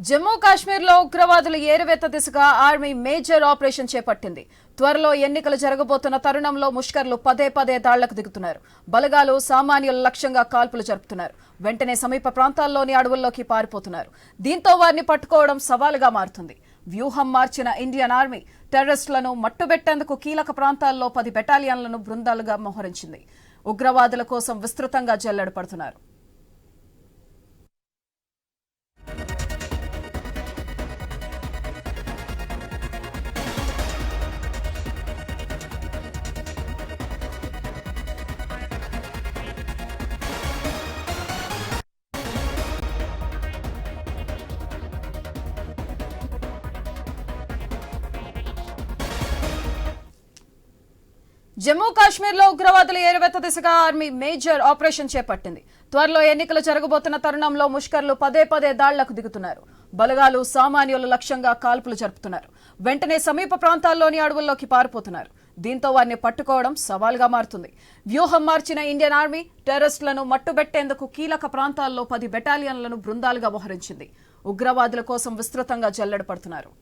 జమ్మూ కాశ్మీర్లో ఉగ్రవాదులు ఏరువేత దిశగా ఆర్మీ మేజర్ ఆపరేషన్ చేపట్టింది. త్వరలో ఎన్నికలు జరగబోతున్న తరుణంలో ముష్కర్లు పదే పదే దాళ్లకు దిగుతున్నారు. బలగాలు సామాన్యుల లక్ష్యంగా కాల్పులు జరుపుతున్నారు. వెంటనే సమీప ప్రాంతాల్లోని అడవుల్లోకి పారిపోతున్నారు. దీంతో వారిని పట్టుకోవడం సవాలుగా మారుతుంది. వ్యూహం మార్చిన ఇండియన్ ఆర్మీ టెర్రరిస్టులను మట్టుబెట్టేందుకు కీలక ప్రాంతాల్లో 10 బెటాలియన్లను బృందాలుగా మోహరించింది. ఉగ్రవాదుల కోసం విస్తృతంగా జల్లెడ పడుతున్నారు. జమ్మూ కాశ్మీర్లో ఉగ్రవాదుల ఏరువేత దిశగా ఆర్మీ మేజర్ ఆపరేషన్ చేపట్టింది. త్వరలో ఎన్నికలు జరగబోతున్న తరుణంలో ముష్కర్లు పదే పదే దాళ్లకు దిగుతున్నారు. బలగాలు సామాన్యుల లక్ష్యంగా కాల్పులు జరుపుతున్నారు. వెంటనే సమీప ప్రాంతాల్లోని అడవుల్లోకి పారిపోతున్నారు. దీంతో వారిని పట్టుకోవడం సవాల్గా మారుతుంది. వ్యూహం మార్చిన ఇండియన్ ఆర్మీ టెర్రరిస్టులను మట్టుబెట్టేందుకు కీలక ప్రాంతాల్లో 10 బెటాలియన్లను బృందాలుగా మోహరించింది. ఉగ్రవాదుల కోసం విస్తృతంగా జల్లెడ పడుతున్నారు.